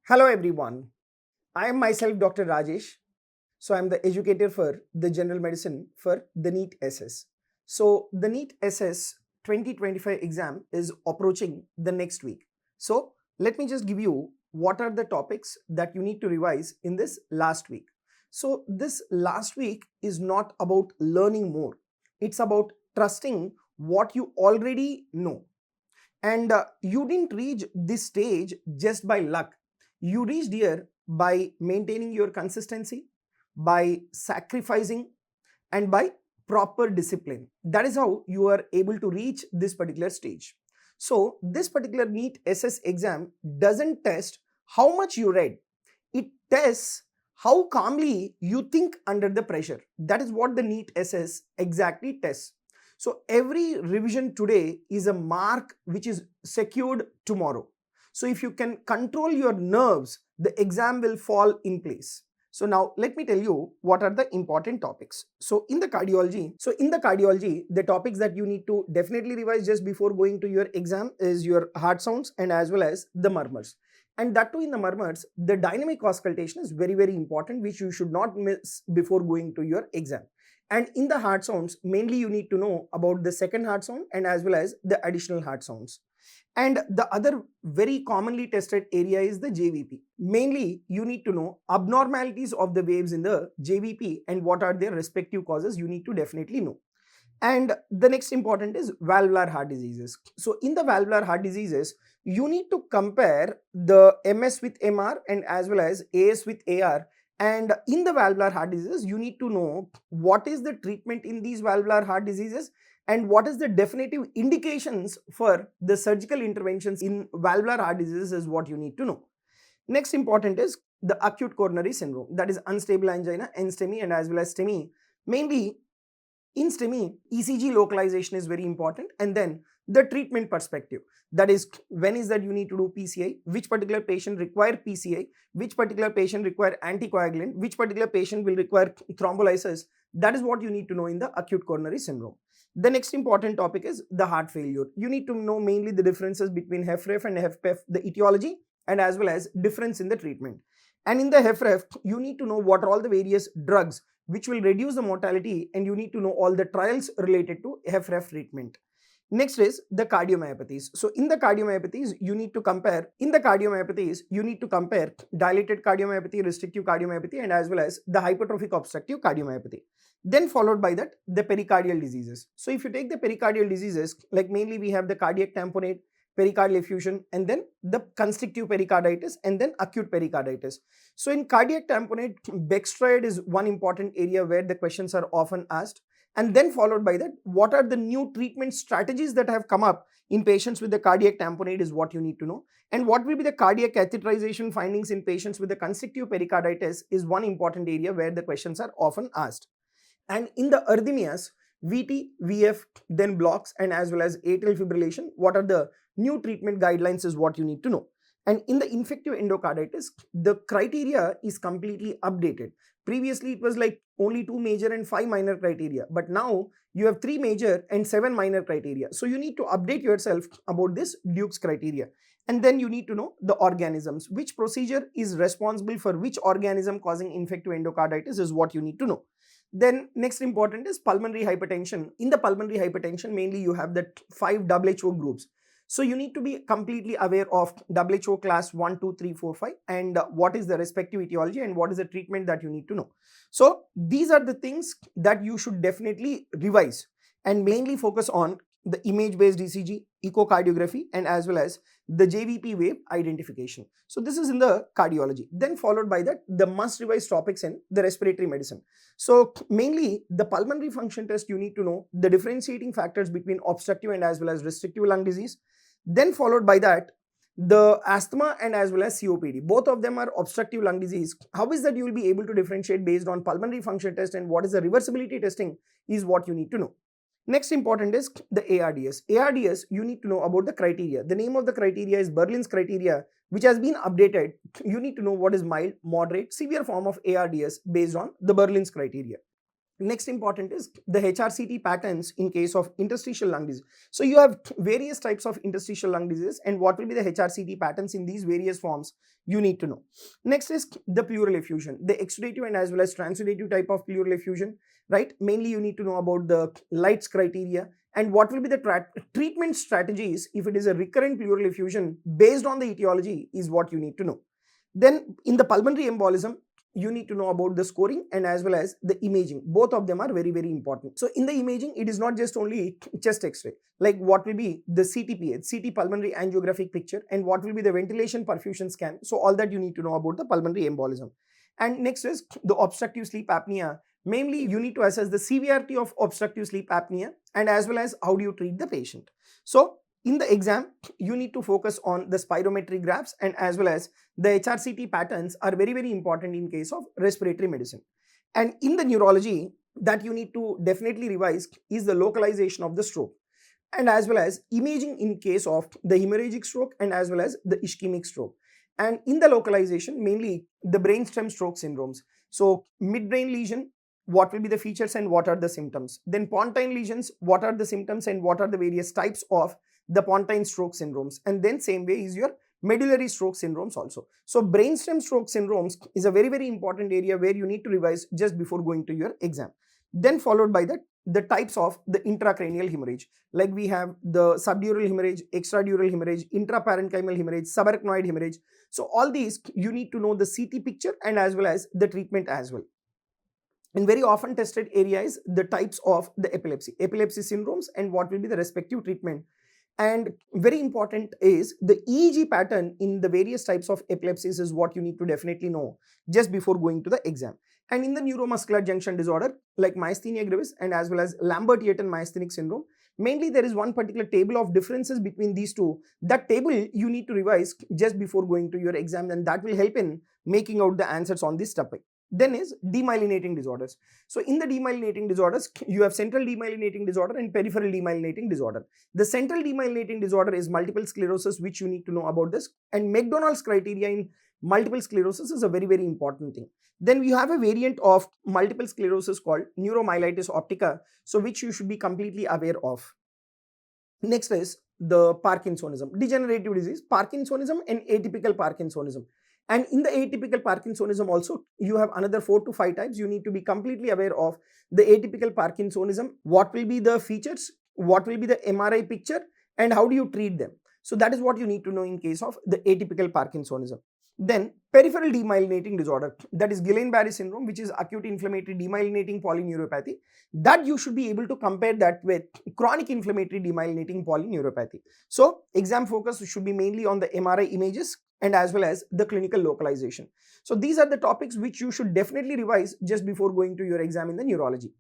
Hello everyone. I am myself Dr. Rajesh. So I am the educator for the general medicine for the NEET SS. So the NEET SS 2025 exam is approaching the next week. So let me just give you what are the topics that you need to revise in this last week. So this last week is not about learning more. It's about trusting what you already know. And you didn't reach this stage just by luck. You reached here by maintaining your consistency, by sacrificing, and by proper discipline. That is how you are able to reach this particular stage. So, this particular NEET SS exam doesn't test how much you read, it tests how calmly you think under the pressure. That is what the NEET SS exactly tests. So every revision today is a mark which is secured tomorrow. So if you can control your nerves, the exam will fall in place. So now let me tell you what are the important topics. So in the cardiology, the topics that you need to definitely revise just before going to your exam is your heart sounds and as well as the murmurs. And that too, in the murmurs, the dynamic auscultation is very, very important, which you should not miss before going to your exam. And in the heart sounds, mainly you need to know about the second heart sound and as well as the additional heart sounds. And the other very commonly tested area is the JVP. Mainly, you need to know abnormalities of the waves in the JVP and what are their respective causes. You need to definitely know. And the next important is valvular heart diseases. So in the valvular heart diseases, you need to compare the MS with MR and as well as AS with AR. And in the valvular heart diseases, you need to know what is the treatment in these valvular heart diseases and what is the definitive indications for the surgical interventions in valvular heart diseases is what you need to know. Next important is the acute coronary syndrome, that is unstable angina, NSTEMI and as well as STEMI. Mainly in STEMI, ECG localization is very important, and then the treatment perspective. That is, when is that you need to do PCI, which particular patient require PCI, which particular patient require anticoagulant, which particular patient will require thrombolysis. That is what you need to know in the acute coronary syndrome. The next important topic is the heart failure. You need to know mainly the differences between HFrEF and HFpEF, the etiology, and as well as difference in the treatment. And in the HFrEF, you need to know what are all the various drugs which will reduce the mortality, and you need to know all the trials related to HFrEF treatment. Next is the cardiomyopathies. So in the cardiomyopathies, you need to compare dilated cardiomyopathy, restrictive cardiomyopathy, and as well as the hypertrophic obstructive cardiomyopathy. Then followed by that, the pericardial diseases. So if you take the pericardial diseases, like mainly we have the cardiac tamponade, pericardial effusion, and then the constrictive pericarditis, and then acute pericarditis. So in cardiac tamponade, Bextroid is one important area where the questions are often asked. And then followed by that, what are the new treatment strategies that have come up in patients with the cardiac tamponade is what you need to know. And what will be the cardiac catheterization findings in patients with the constrictive pericarditis is one important area where the questions are often asked. And in the arrhythmias, VT, VF, then blocks, and as well as atrial fibrillation, what are the new treatment guidelines is what you need to know. And in the infective endocarditis, the criteria is completely updated. Previously, it was like only 2 major and 5 minor criteria, but now you have 3 major and 7 minor criteria. So you need to update yourself about this Duke's criteria. And then you need to know the organisms. Which procedure is responsible for which organism causing infective endocarditis is what you need to know. Then next important is pulmonary hypertension. In the pulmonary hypertension, mainly you have the 5 WHO groups. So you need to be completely aware of WHO class 1, 2, 3, 4, 5 and what is the respective etiology and what is the treatment that you need to know. So these are the things that you should definitely revise and mainly focus on the image-based ECG, echocardiography, and as well as the JVP wave identification. So this is in the cardiology. Then followed by that, the must revise topics in the respiratory medicine. So mainly the pulmonary function test, you need to know the differentiating factors between obstructive and as well as restrictive lung disease. Then followed by that, the asthma and as well as COPD. Both of them are obstructive lung disease. How is that you will be able to differentiate based on pulmonary function test and what is the reversibility testing is what you need to know. Next important is the ARDS. ARDS, you need to know about the criteria. The name of the criteria is Berlin's criteria, which has been updated. You need to know what is mild, moderate, severe form of ARDS based on the Berlin's criteria. Next important is the HRCT patterns in case of interstitial lung disease. So you have various types of interstitial lung disease, and what will be the HRCT patterns in these various forms you need to know. Next is the pleural effusion, the exudative and as well as transudative type of pleural effusion, right? Mainly you need to know about the Light's criteria and what will be the treatment strategies if it is a recurrent pleural effusion based on the etiology is what you need to know. Then in the pulmonary embolism, you need to know about the scoring and as well as the imaging. Both of them are very, very important. So in the imaging, it is not just only chest x-ray, like what will be the CTPH, CT pulmonary angiographic picture, and what will be the ventilation perfusion scan. So all that you need to know about the pulmonary embolism. And next is the obstructive sleep apnea. Mainly you need to assess the severity of obstructive sleep apnea and as well as how do you treat the patient. So in the exam, you need to focus on the spirometry graphs and as well as the HRCT patterns are very, very important in case of respiratory medicine. And in the neurology, that you need to definitely revise is the localization of the stroke and as well as imaging in case of the hemorrhagic stroke and as well as the ischemic stroke. And in the localization, mainly the brainstem stroke syndromes. So midbrain lesion, what will be the features and what are the symptoms? Then pontine lesions, what are the symptoms and what are the various types of the pontine stroke syndromes? And then same way is your medullary stroke syndromes also. So brainstem stroke syndromes is a very, very important area where you need to revise just before going to your exam. Then followed by that, the types of the intracranial hemorrhage. Like we have the subdural hemorrhage, extradural hemorrhage, intraparenchymal hemorrhage, subarachnoid hemorrhage. So all these you need to know the CT picture and as well as the treatment as well. And very often tested area is the types of the epilepsy syndromes and what will be the respective treatment. And very important is the EEG pattern in the various types of epilepsies is what you need to definitely know just before going to the exam. And in the neuromuscular junction disorder like myasthenia gravis and as well as Lambert-Eaton myasthenic syndrome, mainly there is one particular table of differences between these two. That table you need to revise just before going to your exam, and that will help in making out the answers on this topic. Then is demyelinating disorders. So in the demyelinating disorders, you have central demyelinating disorder and peripheral demyelinating disorder. The central demyelinating disorder is multiple sclerosis, which you need to know about this. And McDonald's criteria in multiple sclerosis is a very, very important thing. Then we have a variant of multiple sclerosis called neuromyelitis optica, so which you should be completely aware of. Next is the Parkinsonism, degenerative disease, Parkinsonism and atypical Parkinsonism. And in the atypical Parkinsonism also, you have another 4 to 5 types. You need to be completely aware of the atypical Parkinsonism, what will be the features, what will be the MRI picture, and how do you treat them. So that is what you need to know in case of the atypical Parkinsonism. Then peripheral demyelinating disorder, that is Guillain-Barré syndrome, which is acute inflammatory demyelinating polyneuropathy. That you should be able to compare that with chronic inflammatory demyelinating polyneuropathy. So exam focus should be mainly on the MRI images and as well as the clinical localization. So these are the topics which you should definitely revise just before going to your exam in the neurology.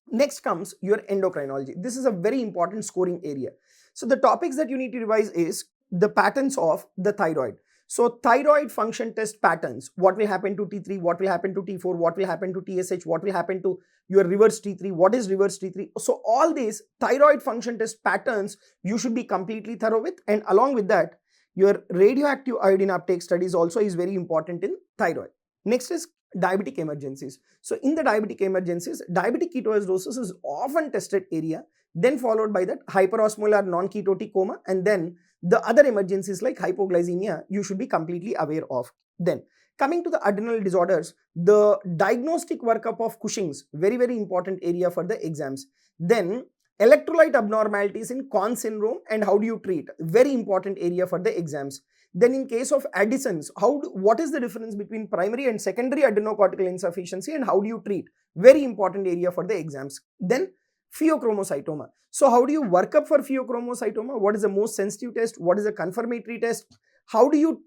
Next comes your endocrinology. This is a very important scoring area. So the topics that you need to revise is the patterns of the thyroid. So thyroid function test patterns, what will happen to T3, what will happen to T4, what will happen to TSH, what will happen to your reverse T3, what is reverse T3. So all these thyroid function test patterns you should be completely thorough with, and along with that, your radioactive iodine uptake studies also is very important in thyroid. Next is diabetic emergencies. So in the diabetic emergencies, diabetic ketoacidosis is often tested area, then followed by that hyperosmolar non-ketotic coma, and then the other emergencies like hypoglycemia you should be completely aware of. Then coming to the adrenal disorders, the diagnostic workup of Cushing's, very, very important area for the exams. Then electrolyte abnormalities in Conn syndrome and how do you treat, very important area for the exams. Then in case of Addison's, what is the difference between primary and secondary adrenocortical insufficiency and how do you treat, very important area for the exams. Then pheochromocytoma. So how do you work up for pheochromocytoma? What is the most sensitive test? What is the confirmatory test? How do you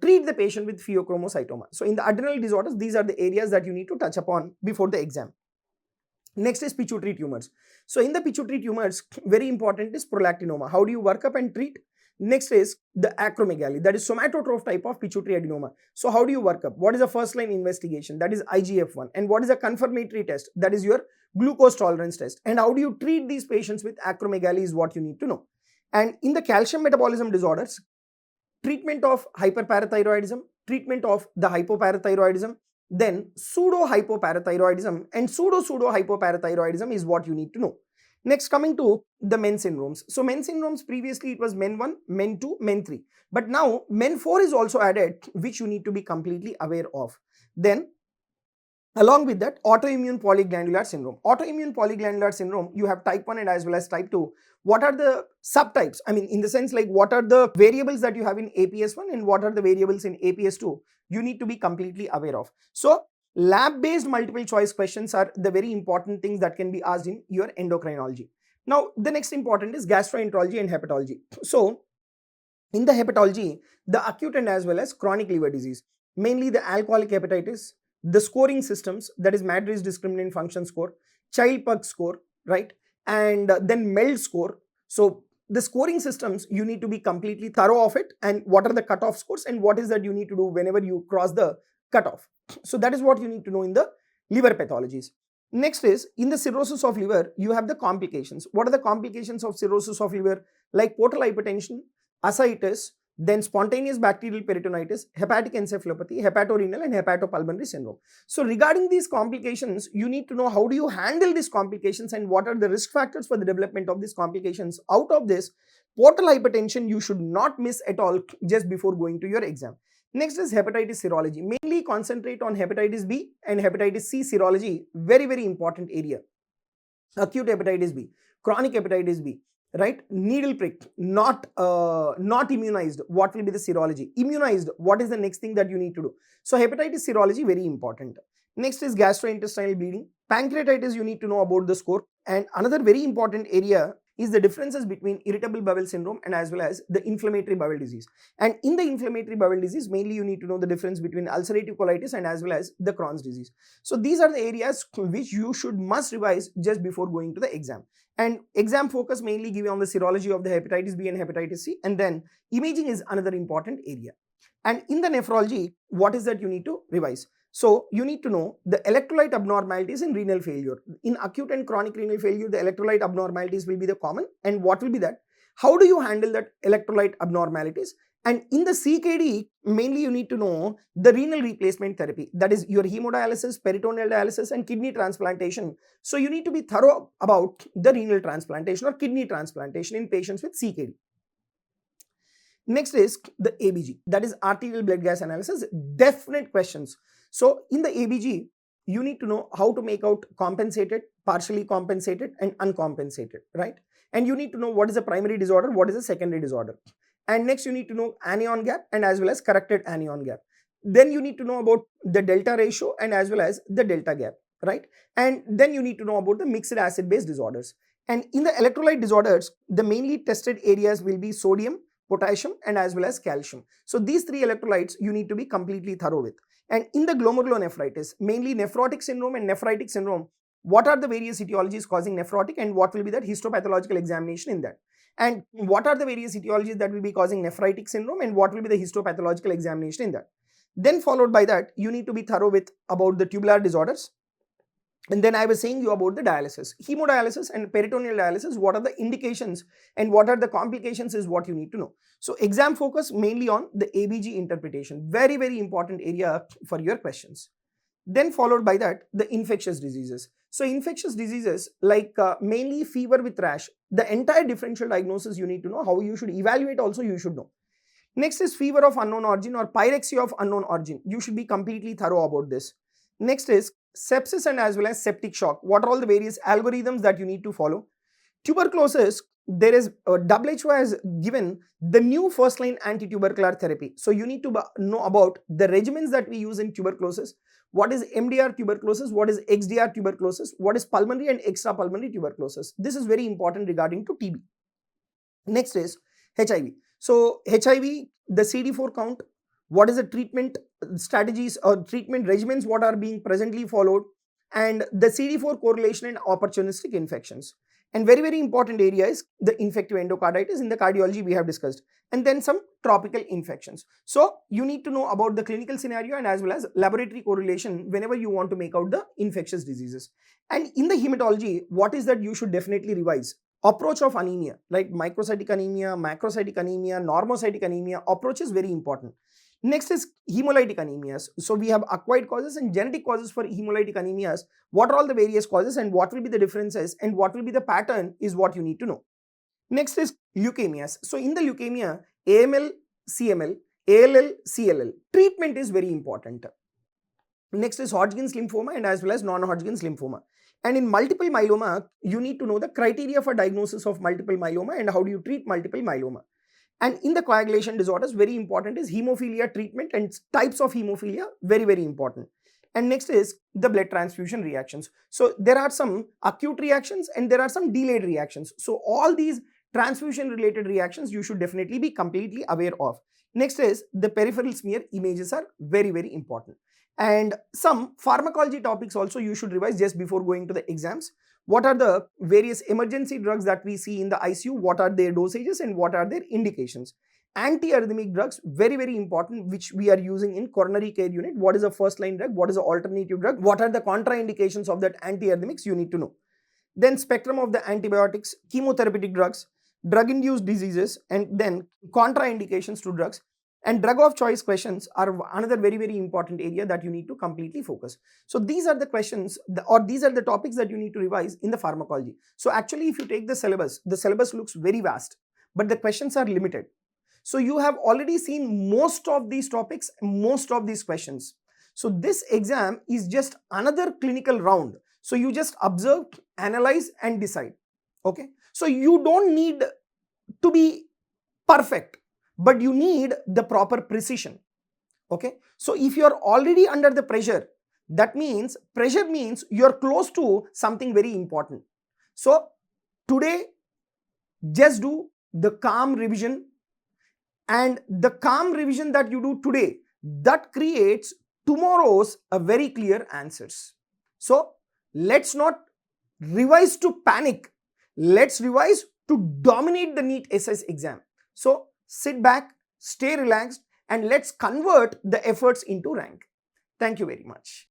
treat the patient with pheochromocytoma? So in the adrenal disorders, these are the areas that you need to touch upon before the exam. Next is pituitary tumors. So in the pituitary tumors, very important is prolactinoma. How do you work up and treat? Next is the acromegaly, that is somatotroph type of pituitary adenoma. So how do you work up? What is the first line investigation? That is IGF-1. And what is a confirmatory test? That is your glucose tolerance test. And how do you treat these patients with acromegaly is what you need to know. And in the calcium metabolism disorders, treatment of hyperparathyroidism, treatment of the hypoparathyroidism, then pseudo-hypoparathyroidism, and pseudo-hypoparathyroidism is what you need to know. Next, coming to the men syndromes. So men syndromes, previously it was men 1, men 2, men 3. But now men 4 is also added, which you need to be completely aware of. Then along with that, autoimmune polyglandular syndrome. Autoimmune polyglandular syndrome, you have type 1 and as well as type 2. What are the subtypes? I mean, in the sense like what are the variables that you have in APS1 and what are the variables in APS2? You need to be completely aware of. So lab-based multiple choice questions are the very important things that can be asked in your endocrinology. Now, the next important is gastroenterology and hepatology. So in the hepatology, the acute and as well as chronic liver disease, mainly the alcoholic hepatitis, the scoring systems, that is Madrid's discriminant function score, Child-Pugh score, right? And then MELD score. So the scoring systems, you need to be completely thorough of it, and what are the cutoff scores and what is that you need to do whenever you cross the cutoff. So that is what you need to know in the liver pathologies. Next is, in the cirrhosis of liver, you have the complications. What are the complications of cirrhosis of liver? Like portal hypertension, ascites, then spontaneous bacterial peritonitis, hepatic encephalopathy, hepatorenal and hepatopulmonary syndrome. So regarding these complications, you need to know how do you handle these complications and what are the risk factors for the development of these complications. Out of this, portal hypertension you should not miss at all just before going to your exam. Next is hepatitis serology. Mainly concentrate on hepatitis B and hepatitis C serology. Very, very important area. Acute hepatitis B, chronic hepatitis B, right? Needle prick, not immunized. What will be the serology? Immunized, what is the next thing that you need to do? So hepatitis serology, very important. Next is gastrointestinal bleeding. Pancreatitis, you need to know about the score. And another very important area is the differences between irritable bowel syndrome and as well as the inflammatory bowel disease. And in the inflammatory bowel disease, mainly you need to know the difference between ulcerative colitis and as well as the Crohn's disease. So these are the areas which you should must revise just before going to the exam. And exam focus mainly give you on the serology of the hepatitis B and hepatitis C, and then imaging is another important area. And in the nephrology, what is that you need to revise? So you need to know the electrolyte abnormalities in renal failure. In acute and chronic renal failure, the electrolyte abnormalities will be the common. And what will be that? How do you handle that electrolyte abnormalities? And in the CKD, mainly you need to know the renal replacement therapy. That is your hemodialysis, peritoneal dialysis and kidney transplantation. So you need to be thorough about the renal transplantation or kidney transplantation in patients with CKD. Next is the ABG, that is arterial blood gas analysis. Definite questions. So in the ABG, you need to know how to make out compensated, partially compensated and uncompensated, right? And you need to know what is the primary disorder, what is the secondary disorder. And next you need to know anion gap and as well as corrected anion gap. Then you need to know about the delta ratio and as well as the delta gap, right? And then you need to know about the mixed acid base disorders. And in the electrolyte disorders, the mainly tested areas will be sodium, potassium and as well as calcium. So these three electrolytes you need to be completely thorough with. And in the glomerulonephritis, mainly nephrotic syndrome and nephritic syndrome, what are the various etiologies causing nephrotic and what will be that histopathological examination in that? And what are the various etiologies that will be causing nephritic syndrome and what will be the histopathological examination in that? Then followed by that, you need to be thorough with about the tubular disorders. And then I was saying you about the dialysis, hemodialysis and peritoneal dialysis, what are the indications and what are the complications is what you need to know. So exam focus mainly on the ABG interpretation, very, very important area for your questions. Then followed by that, the infectious diseases. So infectious diseases like mainly fever with rash, the entire differential diagnosis you need to know, how you should evaluate also you should know. Next is fever of unknown origin or pyrexia of unknown origin. You should be completely thorough about this. Next is sepsis and as well as septic shock. What are all the various algorithms that you need to follow? Tuberculosis, there is WHO has given the new first line anti-tubercular therapy. So you need to know about the regimens that we use in tuberculosis. What is MDR tuberculosis? What is XDR tuberculosis? What is pulmonary and extrapulmonary tuberculosis? This is very important regarding to TB. Next is HIV. So HIV, the CD4 count, what is the treatment strategies or treatment regimens, what are being presently followed, and the CD4 correlation and opportunistic infections. And very, very important area is the infective endocarditis. In the cardiology we have discussed, and then some tropical infections. So you need to know about the clinical scenario and as well as laboratory correlation whenever you want to make out the infectious diseases. And in the hematology, what is that you should definitely revise? Approach of anemia, like microcytic anemia, macrocytic anemia, normocytic anemia, approach is very important. Next is hemolytic anemias. So we have acquired causes and genetic causes for hemolytic anemias. What are all the various causes and what will be the differences and what will be the pattern is what you need to know. Next is leukemias. So in the leukemia, AML, CML, ALL, CLL, treatment is very important. Next is Hodgkin's lymphoma and as well as non-Hodgkin's lymphoma. And in multiple myeloma, you need to know the criteria for diagnosis of multiple myeloma and how do you treat multiple myeloma. And in the coagulation disorders, very important is hemophilia treatment and types of hemophilia, very, very important. And next is the blood transfusion reactions. So there are some acute reactions and there are some delayed reactions. So all these transfusion related reactions you should definitely be completely aware of. Next is the peripheral smear images are very, very important. And some pharmacology topics also you should revise just before going to the exams. What are the various emergency drugs that we see in the ICU? What are their dosages and what are their indications? Anti-arrhythmic drugs, very, very important, which we are using in coronary care unit. What is a first line drug? What is an alternative drug? What are the contraindications of that anti-arrhythmics? You need to know. Then spectrum of the antibiotics, chemotherapeutic drugs, drug-induced diseases, and then contraindications to drugs. And drug of choice questions are another very, very important area that you need to completely focus. So these are the questions or these are the topics that you need to revise in the pharmacology. So actually, if you take the syllabus looks very vast, but the questions are limited. So you have already seen most of these topics, most of these questions. So this exam is just another clinical round. So you just observe, analyze and decide. Okay. So you don't need to be perfect, but you need the proper precision. Okay. So if you are already under the pressure, that means pressure means you are close to something very important. So today, just do the calm revision, and the calm revision that you do today, that creates tomorrow's a very clear answers. So let's not revise to panic. Let's revise to dominate the NEET SS exam. So sit back, stay relaxed, and let's convert the efforts into rank. Thank you very much.